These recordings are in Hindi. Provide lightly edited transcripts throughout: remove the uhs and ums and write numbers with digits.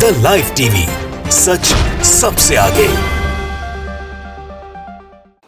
द लाइव टीवी, सच सबसे आगे।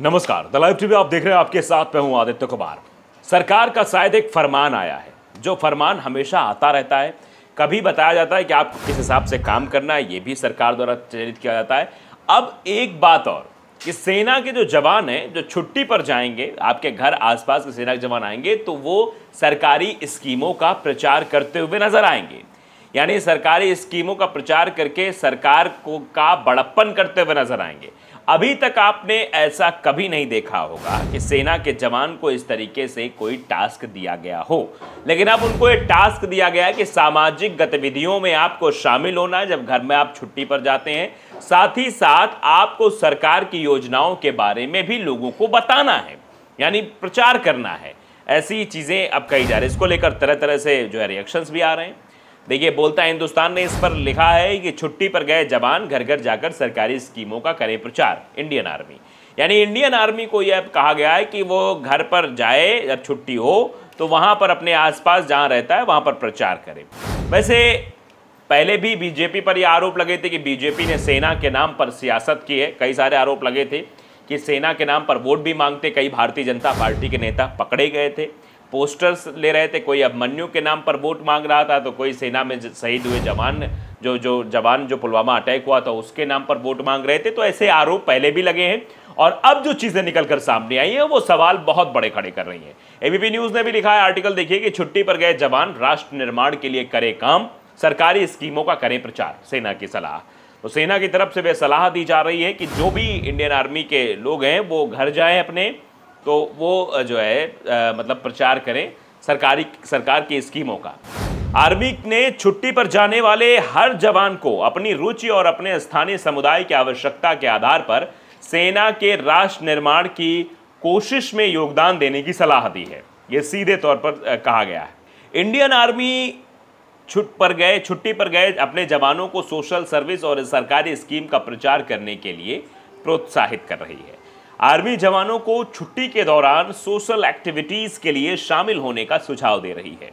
नमस्कार, द लाइव टीवी आप देख रहे हैं, आपके साथ मैं हूं आदित्य कुमार। सरकार का शायद एक फरमान आया है, जो फरमान हमेशा आता रहता है। कभी बताया जाता है कि आपको किस हिसाब से काम करना है, ये भी सरकार द्वारा प्रेरित किया जाता है। अब एक बात और कि सेना के जो जवान हैं, जो छुट्टी पर जाएंगे, आपके घर आसपास के सेना के जवान आएंगे, तो वो सरकारी स्कीमों का प्रचार करते हुए नजर आएंगे। यानी सरकारी स्कीमों का प्रचार करके सरकार को का बड़प्पन करते हुए नजर आएंगे। अभी तक आपने ऐसा कभी नहीं देखा होगा कि सेना के जवान को इस तरीके से कोई टास्क दिया गया हो, लेकिन अब उनको ये टास्क दिया गया है कि सामाजिक गतिविधियों में आपको शामिल होना है जब घर में आप छुट्टी पर जाते हैं। साथ ही साथ आपको सरकार की योजनाओं के बारे में भी लोगों को बताना है, यानी प्रचार करना है। ऐसी चीजें अब कही जा रही है। इसको लेकर तरह तरह से जो है रिएक्शंस भी आ रहे हैं। देखिए, बोलता हिंदुस्तान ने इस पर लिखा है कि छुट्टी पर गए जवान घर घर जाकर सरकारी स्कीमों का करें प्रचार। इंडियन आर्मी, यानी इंडियन आर्मी को यह कहा गया है कि वो घर पर जाए, जब छुट्टी हो तो वहां पर अपने आसपास जहां रहता है वहां पर प्रचार करे। वैसे पहले भी बीजेपी पर यह आरोप लगे थे कि बीजेपी ने सेना के नाम पर सियासत की है। कई सारे आरोप लगे थे कि सेना के नाम पर वोट भी मांगते। कई भारतीय जनता पार्टी के नेता पकड़े गए थे, पोस्टर्स ले रहे थे। कोई अभिमन्यु के नाम पर वोट मांग रहा था, तो कोई सेना में शहीद हुए जवान जो पुलवामा अटैक हुआ था उसके नाम पर वोट मांग रहे थे। तो ऐसे आरोप पहले भी लगे हैं, और अब जो चीजें निकलकर सामने आई है वो सवाल बहुत बड़े खड़े कर रही हैं। एबीपी न्यूज ने भी लिखा है, आर्टिकल देखिए कि छुट्टी पर गए जवान राष्ट्र निर्माण के लिए करे काम, सरकारी स्कीमों का करें प्रचार, सेना की सलाह। तो सेना की तरफ से वे सलाह दी जा रही है कि जो भी इंडियन आर्मी के लोग हैं वो घर जाएं अपने, तो वो जो है मतलब प्रचार करें सरकार की स्कीमों का। आर्मी ने छुट्टी पर जाने वाले हर जवान को अपनी रुचि और अपने स्थानीय समुदाय की आवश्यकता के आधार पर सेना के राष्ट्र निर्माण की कोशिश में योगदान देने की सलाह दी है। यह सीधे तौर पर कहा गया है। इंडियन आर्मी छुट्टी पर गए अपने जवानों को सोशल सर्विस और सरकारी स्कीम का प्रचार करने के लिए प्रोत्साहित कर रही है। आर्मी जवानों को छुट्टी के दौरान सोशल एक्टिविटीज के लिए शामिल होने का सुझाव दे रही है।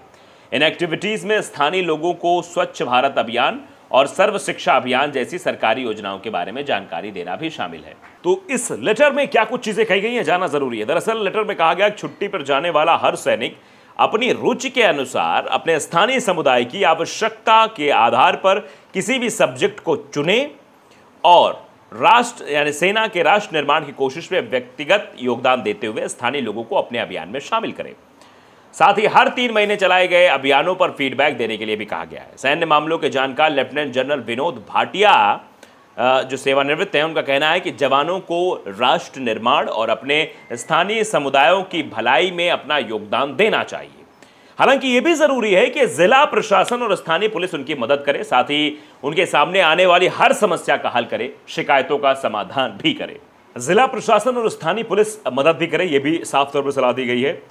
इन एक्टिविटीज में स्थानीय लोगों को स्वच्छ भारत अभियान और सर्व शिक्षा अभियान जैसी सरकारी योजनाओं के बारे में जानकारी देना भी शामिल है। तो इस लेटर में क्या कुछ चीजें कही गई हैं, जाना जरूरी है। दरअसल लेटर में कहा गया, छुट्टी पर जाने वाला हर सैनिक अपनी रुचि के अनुसार अपने स्थानीय समुदाय की आवश्यकता के आधार पर किसी भी सब्जेक्ट को चुने और राष्ट्र यानी सेना के राष्ट्र निर्माण की कोशिश में व्यक्तिगत योगदान देते हुए स्थानीय लोगों को अपने अभियान में शामिल करें। साथ ही हर 3 महीने चलाए गए अभियानों पर फीडबैक देने के लिए भी कहा गया है। सैन्य मामलों के जानकार लेफ्टिनेंट जनरल विनोद भाटिया जो सेवानिवृत्त हैं, उनका कहना है कि जवानों को राष्ट्र निर्माण और अपने स्थानीय समुदायों की भलाई में अपना योगदान देना चाहिए। हालांकि यह भी जरूरी है कि जिला प्रशासन और स्थानीय पुलिस उनकी मदद करे, साथ ही उनके सामने आने वाली हर समस्या का हल करे, शिकायतों का समाधान भी करे। जिला प्रशासन और स्थानीय पुलिस मदद भी करे, यह भी साफ तौर पर सलाह दी गई है।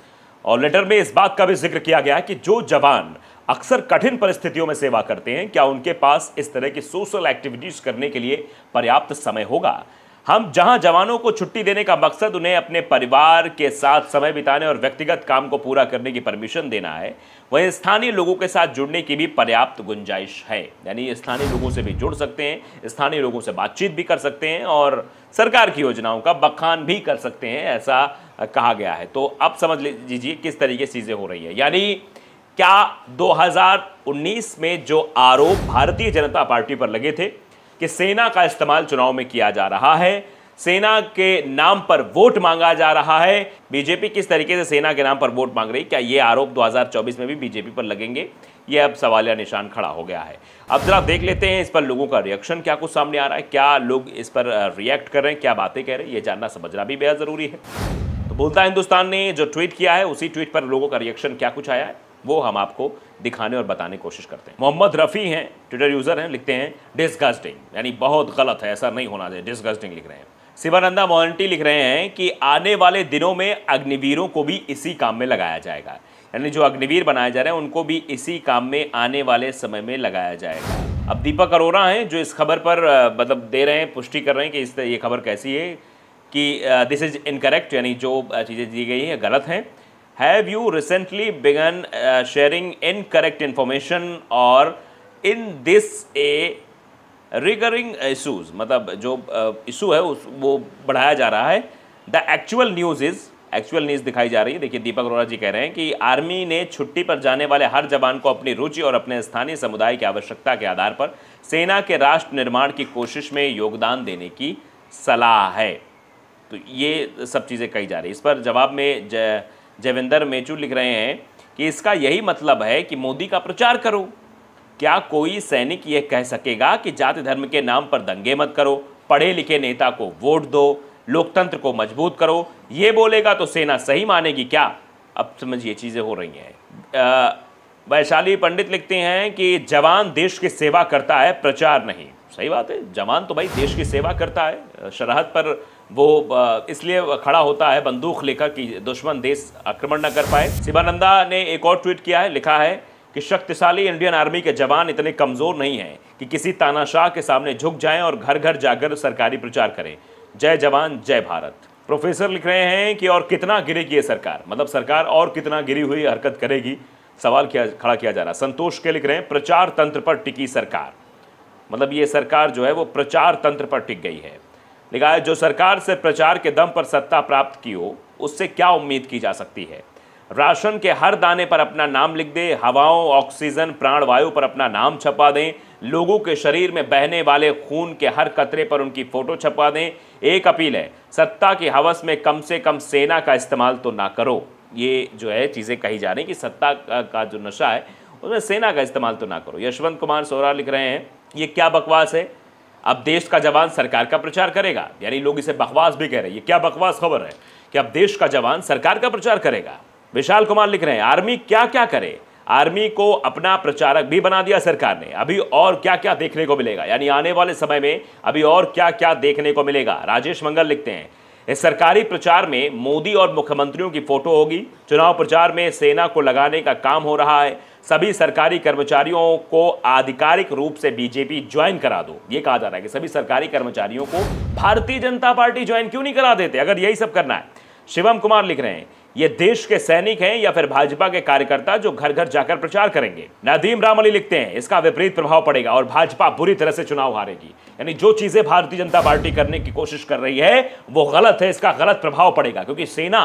और लेटर में इस बात का भी जिक्र किया गया है कि जो जवान अक्सर कठिन परिस्थितियों में सेवा करते हैं, क्या उनके पास इस तरह की सोशल एक्टिविटीज करने के लिए पर्याप्त समय होगा। हम जहां जवानों को छुट्टी देने का मकसद उन्हें अपने परिवार के साथ समय बिताने और व्यक्तिगत काम को पूरा करने की परमिशन देना है, वहीं स्थानीय लोगों के साथ जुड़ने की भी पर्याप्त गुंजाइश है। यानी स्थानीय लोगों से भी जुड़ सकते हैं, स्थानीय लोगों से बातचीत भी कर सकते हैं और सरकार की योजनाओं का बखान भी कर सकते हैं, ऐसा कहा गया है। तो अब समझ लीजिए किस तरीके से चीजें हो रही है। यानी क्या 2019 में जो आरोप भारतीय जनता पार्टी पर लगे थे कि सेना का इस्तेमाल चुनाव में किया जा रहा है, सेना के नाम पर वोट मांगा जा रहा है, बीजेपी किस तरीके से सेना के नाम पर वोट मांग रही, क्या ये आरोप 2024 में भी बीजेपी पर लगेंगे? ये अब सवालिया निशान खड़ा हो गया है। अब जरा देख लेते हैं इस पर लोगों का रिएक्शन क्या कुछ सामने आ रहा है, क्या लोग इस पर रिएक्ट कर रहे हैं, क्या बातें कह रहे हैं, ये जानना समझना भी बेहद जरूरी है। तो बोलता हिंदुस्तान ने जो ट्वीट किया है, उसी ट्वीट पर लोगों का रिएक्शन क्या कुछ आया है वो हम आपको दिखाने और बताने की कोशिश करते हैं। मोहम्मद रफ़ी हैं, ट्विटर यूजर हैं, लिखते हैं डिस्गस्टिंग, यानी बहुत गलत है, ऐसा नहीं होना चाहिए, डिस्गस्टिंग लिख रहे हैं। शिवानंदा मोहंती लिख रहे हैं कि आने वाले दिनों में अग्निवीरों को भी इसी काम में लगाया जाएगा, यानी जो अग्निवीर बनाए जा रहे हैं उनको भी इसी काम में आने वाले समय में लगाया जाएगा। अब दीपक अरोरा हैं जो इस खबर पर मतलब दे रहे हैं, पुष्टि कर रहे हैं कि ये खबर कैसी है कि दिस इज इनकरेक्ट, यानी जो चीज़ें दी गई हैं गलत हैं। Have you recently begun sharing incorrect information or in this a recurring issues, मतलब जो इशू है वो बढ़ाया जा रहा है। द एक्चुअल न्यूज़ दिखाई जा रही है। देखिए दीपक अरोड़ा जी कह रहे हैं कि आर्मी ने छुट्टी पर जाने वाले हर जवान को अपनी रुचि और अपने स्थानीय समुदाय की आवश्यकता के आधार पर सेना के राष्ट्र निर्माण की कोशिश में योगदान देने की सलाह है। तो ये सब चीज़ें कही जा रही है। इस पर जवाब में जयविंदर मेचू लिख रहे हैं कि इसका यही मतलब है कि मोदी का प्रचार करो। क्या कोई सैनिक ये कह सकेगा कि जाति धर्म के नाम पर दंगे मत करो, पढ़े लिखे नेता को वोट दो, लोकतंत्र को मजबूत करो? ये बोलेगा तो सेना सही मानेगी क्या? अब समझिए चीज़ें हो रही हैं। वैशाली पंडित लिखते हैं कि जवान देश की सेवा करता है, प्रचार नहीं। सही बात है, जवान तो भाई देश की सेवा करता है। सरहद पर वो इसलिए खड़ा होता है बंदूक लेकर कि दुश्मन देश आक्रमण न कर पाए। शिवानंदा ने एक और ट्वीट किया है, लिखा है कि शक्तिशाली इंडियन आर्मी के जवान इतने कमज़ोर नहीं हैं कि किसी तानाशाह के सामने झुक जाएं और घर घर जाकर सरकारी प्रचार करें। जय जवान जय भारत। प्रोफेसर लिख रहे हैं कि और कितना गिरेगी ये सरकार, मतलब सरकार और कितना गिरी हुई हरकत करेगी, सवाल खड़ा किया जा रहा है। संतोष के लिख रहे हैं प्रचार तंत्र पर टिकी सरकार, मतलब ये सरकार जो है वो प्रचार तंत्र पर टिक गई है। लिखा है जो सरकार से प्रचार के दम पर सत्ता प्राप्त की हो उससे क्या उम्मीद की जा सकती है। राशन के हर दाने पर अपना नाम लिख दे, हवाओं ऑक्सीजन प्राणवायु पर अपना नाम छपा दें, लोगों के शरीर में बहने वाले खून के हर कतरे पर उनकी फोटो छपा दें। एक अपील है, सत्ता की हवस में कम से कम सेना का इस्तेमाल तो ना करो। ये जो है चीज़ें कही जा रही कि सत्ता का जो नशा है उसमें सेना का इस्तेमाल तो ना करो। यशवंत कुमार सोरा लिख रहे हैं ये क्या बकवास है, अब देश का जवान सरकार का प्रचार करेगा, यानी लोग इसे बकवास भी कह रहे हैं। ये क्या बकवास खबर है कि अब देश का जवान सरकार का प्रचार करेगा। विशाल कुमार लिख रहे हैं आर्मी क्या क्या करे, आर्मी को अपना प्रचारक भी बना दिया सरकार ने, अभी और क्या क्या देखने को मिलेगा, यानी आने वाले समय में अभी और क्या क्या देखने को मिलेगा। राजेश मंगल लिखते हैं इस सरकारी प्रचार में मोदी और मुख्यमंत्रियों की फोटो होगी। चुनाव प्रचार में सेना को लगाने का काम हो रहा है। सभी सरकारी कर्मचारियों को आधिकारिक रूप से बीजेपी ज्वाइन करा दो। ये कहा जा रहा है कि सभी सरकारी कर्मचारियों को भारतीय जनता पार्टी ज्वाइन क्यों नहीं करा देते अगर यही सब करना है। शिवम कुमार लिख रहे हैं ये देश के सैनिक हैं या फिर भाजपा के कार्यकर्ता जो घर घर जाकर प्रचार करेंगे। नदीम रामली लिखते हैं इसका विपरीत प्रभाव पड़ेगा और भाजपा बुरी तरह से चुनाव हारेगी, यानी जो चीजें भारतीय जनता पार्टी करने की कोशिश कर रही है वो गलत है, इसका गलत प्रभाव पड़ेगा क्योंकि सेना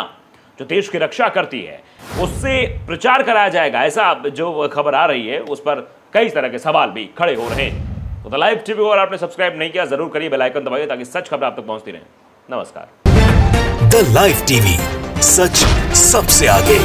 जो देश की रक्षा करती है उससे प्रचार कराया जाएगा। ऐसा जो खबर आ रही है उस पर कई तरह के सवाल भी खड़े हो रहे हैं। तो द लाइव टीवी को अगर आपने सब्सक्राइब नहीं किया जरूर करिए, बेल आइकन दबाइए ताकि सच खबर आप तक पहुंचती रहे। नमस्कार। द लाइव टीवी, सच सबसे आगे।